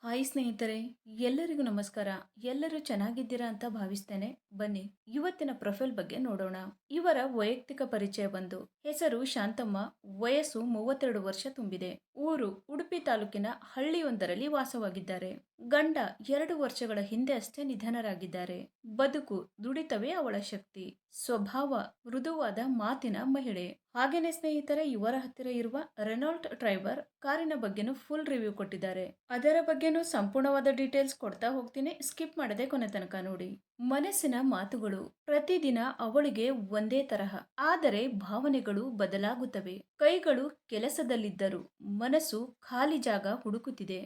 Hi ಸ್ನೇಹಿತರೆ, ಎಲ್ಲರಿಗೂ ನಮಸ್ಕಾರ. ಎಲ್ಲರೂ ಚೆನ್ನಾಗಿದ್ದೀರಾ ಅಂತ ಭಾವಿಸ್ತೇನೆ. ಬನ್ನಿ ಇವತ್ತಿನ ಪ್ರೊಫೈಲ್ ಬಗ್ಗೆ ನೋಡೋಣ. ಇವರ ವೈಯಕ್ತಿಕ ಪರಿಚಯ ಬಂದು ಹೆಸರು ಶಾಂತಮ್ಮ, ವಯಸ್ಸು 32 ವರ್ಷ ತುಂಬಿದೆ. ಊರು ಉಡುಪಿ ತಾಲೂಕಿನ ಹಳ್ಳಿಯೊಂದರಲ್ಲಿ ವಾಸವಾಗಿದ್ದಾರೆ. ಗಂಡ 2 ವರ್ಷಗಳ ಹಿಂದೆ ಅಷ್ಟೇ ನಿಧನರಾಗಿದ್ದಾರೆ. ಬದುಕು ದುಡಿತವೇ ಅವಳ ಶಕ್ತಿ. ಸ್ವಭಾವ ಮೃದುವಾದ ಮಾತಿನ ಮಹಿಳೆ. ಹಾಗೇನೆ ಸ್ನೇಹಿತರೆ, ಇವರ ಹತ್ತಿರ ಇರುವ ರೆನಾಲ್ಟ್ ಟ್ರೈಬರ್ ಕಾರಿನ ಬಗ್ಗೆನೂ ಫುಲ್ ರಿವ್ಯೂ ಕೊಟ್ಟಿದ್ದಾರೆ. ಅದರ ಬಗ್ಗೆನೂ ಸಂಪೂರ್ಣವಾದ ಡೀಟೇಲ್ಸ್ ಕೊಡ್ತಾ ಹೋಗ್ತೀನಿ, ಸ್ಕಿಪ್ ಮಾಡದೆ ಕೊನೆ ತನಕ ನೋಡಿ. ಮನಸ್ಸಿನ ಮಾತುಗಳು ಪ್ರತಿದಿನ ಅವಳಿಗೆ ಒಂದೇ ತರಹ, ಆದರೆ ಭಾವನೆಗಳು ಬದಲಾಗುತ್ತವೆ. ಕೈಗಳು ಕೆಲಸದಲ್ಲಿದ್ದರು, ಮನಸ್ಸು ಖಾಲಿ ಜಾಗ ಹುಡುಕುತ್ತಿದೆ.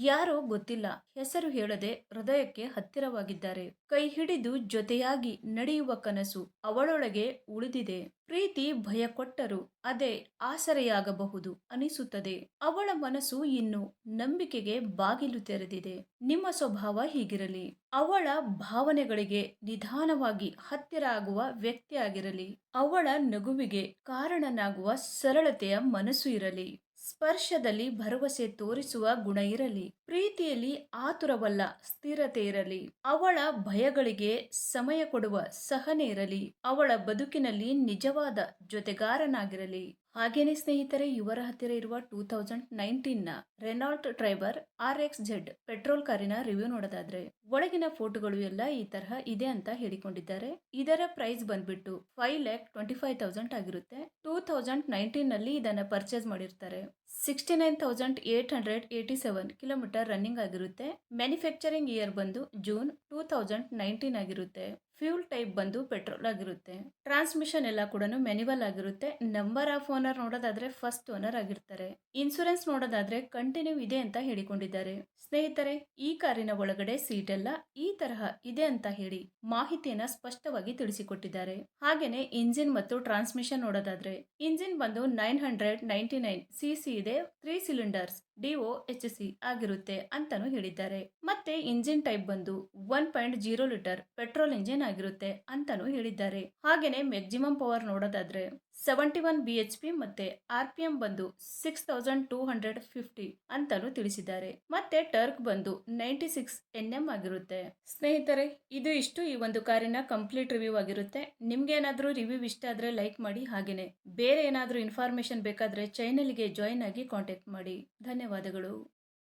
ಯಾರೋ ಗೊತ್ತಿಲ್ಲ, ಹೆಸರು ಹೇಳದೆ ಹೃದಯಕ್ಕೆ ಹತ್ತಿರವಾಗಿದ್ದಾರೆ. ಕೈ ಹಿಡಿದು ಜೊತೆಯಾಗಿ ನಡೆಯುವ ಕನಸು ಅವಳೊಳಗೆ ಉಳಿದಿದೆ. ಪ್ರೀತಿ ಭಯ ಕೊಟ್ಟರು ಅದೇ ಆಸರೆಯಾಗಬಹುದು ಅನಿಸುತ್ತದೆ. ಅವಳ ಮನಸ್ಸು ಇನ್ನು ನಂಬಿಕೆಗೆ ಬಾಗಿಲು ತೆರೆದಿದೆ. ನಿಮ್ಮ ಸ್ವಭಾವ ಹೀಗಿರಲಿ. ಅವಳ ಭಾವನೆಗಳಿಗೆ ನಿಧಾನವಾಗಿ ಹತ್ತಿರ ಆಗುವ ವ್ಯಕ್ತಿಯಾಗಿರಲಿ. ಅವಳ ನಗುವಿಗೆ ಕಾರಣನಾಗುವ ಸರಳತೆಯ ಮನಸ್ಸು ಇರಲಿ. ಸ್ಪರ್ಶದಲ್ಲಿ ಭರವಸೆ ತೋರಿಸುವ ಗುಣ ಇರಲಿ. ಪ್ರೀತಿಯಲ್ಲಿ ಆತುರವಲ್ಲ, ಸ್ಥಿರತೆ ಇರಲಿ. ಅವಳ ಭಯಗಳಿಗೆ ಸಮಯ ಕೊಡುವ ಸಹನೆ ಇರಲಿ. ಅವಳ ಬದುಕಿನಲ್ಲಿ ನಿಜವಾದ ಜೊತೆಗಾರನಾಗಿರಲಿ. ಹಾಗೇನೆ ಸ್ನೇಹಿತರೆ, ಇವರ ಹತ್ತಿರ ಇರುವ 2019 ನ ರೆನಾಲ್ಟ್ ಟ್ರೈಬರ್ RXZ ಪೆಟ್ರೋಲ್ ಕಾರಿನ ರಿವ್ಯೂ ನೋಡೋದಾದ್ರೆ ಒಳಗಿನ ಫೋಟೋಗಳು ಎಲ್ಲ ಈ ತರಹ ಇದೆ ಅಂತ ಹೇಳಿಕೊಂಡಿದ್ದಾರೆ. ಇದರ ಪ್ರೈಸ್ ಬಂದ್ಬಿಟ್ಟು 5,25,000 ಆಗಿರುತ್ತೆ. 2019 ನಲ್ಲಿ ಇದನ್ನ ಪರ್ಚೇಸ್ ಮಾಡಿರ್ತಾರೆ. 69,887 ಕಿಲೋಮೀಟರ್ ರನ್ನಿಂಗ್ ಆಗಿರುತ್ತೆ. ಮ್ಯಾನುಫ್ಯಾಕ್ಚರಿಂಗ್ ಇಯರ್ ಬಂದು ಜೂನ್ 2019 ಆಗಿರುತ್ತೆ. ಫ್ಯೂಲ್ ಟೈಪ್ ಬಂದು ಪೆಟ್ರೋಲ್ ಆಗಿರುತ್ತೆ. ಟ್ರಾನ್ಸ್ಮಿಷನ್ ಎಲ್ಲ ಕೂಡ ಮ್ಯಾನ್ಯುವಲ್ ಆಗಿರುತ್ತೆ. ನಂಬರ್ ಆಫ್ ಓನರ್ ನೋಡೋದಾದ್ರೆ ಫಸ್ಟ್ ಓನರ್ ಆಗಿರ್ತಾರೆ. ಇನ್ಸೂರೆನ್ಸ್ ನೋಡೋದಾದ್ರೆ ಕಂಟಿನ್ಯೂ ಇದೆ ಅಂತ ಹೇಳಿಕೊಂಡಿದ್ದಾರೆ. ಸ್ನೇಹಿತರೆ, ಈ ಕಾರಿನ ಒಳಗಡೆ ಸೀಟ್ ಎಲ್ಲ ಈ ತರಹ ಇದೆ ಅಂತ ಹೇಳಿ ಮಾಹಿತಿಯನ್ನ ಸ್ಪಷ್ಟವಾಗಿ ತಿಳಿಸಿಕೊಟ್ಟಿದ್ದಾರೆ. ಹಾಗೇನೆ ಇಂಜಿನ್ ಮತ್ತು ಟ್ರಾನ್ಸ್ಮಿಷನ್ ನೋಡೋದಾದ್ರೆ ಇಂಜಿನ್ ಬಂದು 999 ಸಿಸಿ ಇದೆ. 3 ಸಿಲಿಂಡರ್ಸ್ DOHC ಆಗಿರುತ್ತೆ ಅಂತಾನು ಹೇಳಿದ್ದಾರೆ. ಮತ್ತೆ ಇಂಜಿನ್ ಟೈಪ್ ಬಂದು 1.0 ಲೀಟರ್ ಪೆಟ್ರೋಲ್ ಇಂಜಿನ್ ಆಗಿರುತ್ತೆ ಅಂತಾನು ಹೇಳಿದ್ದಾರೆ. ಹಾಗೇನೆ ಮ್ಯಾಕ್ಸಿಮಮ್ ಪವರ್ ನೋಡೋದಾದ್ರೆ 71 BHP ಮತ್ತೆ RPM ಬಂದು 6250 ಅಂತಾನು ತಿಳಿಸಿದ್ದಾರೆ. ಮತ್ತೆ ಟರ್ಕ್ ಬಂದು 96 Nm ಆಗಿರುತ್ತೆ. ಸ್ನೇಹಿತರೆ, ಇದು ಇಷ್ಟು ಈ ಒಂದು ಕಾರಿನ ಕಂಪ್ಲೀಟ್ ರಿವ್ಯೂ ಆಗಿರುತ್ತೆ. ನಿಮ್ಗೆ ಏನಾದ್ರೂ ರಿವ್ಯೂ ಇಷ್ಟ ಆದ್ರೆ ಲೈಕ್ ಮಾಡಿ. ಹಾಗೇನೆ ಬೇರೆ ಏನಾದ್ರೂ ಇನ್ಫಾರ್ಮೇಶನ್ ಬೇಕಾದ್ರೆ ಚಾನೆಲ್ಗೆ ಜಾಯಿನ್ ಆಗಿ ಕಾಂಟ್ಯಾಕ್ಟ್ ಮಾಡಿ. ಧನ್ಯವಾದಗಳು.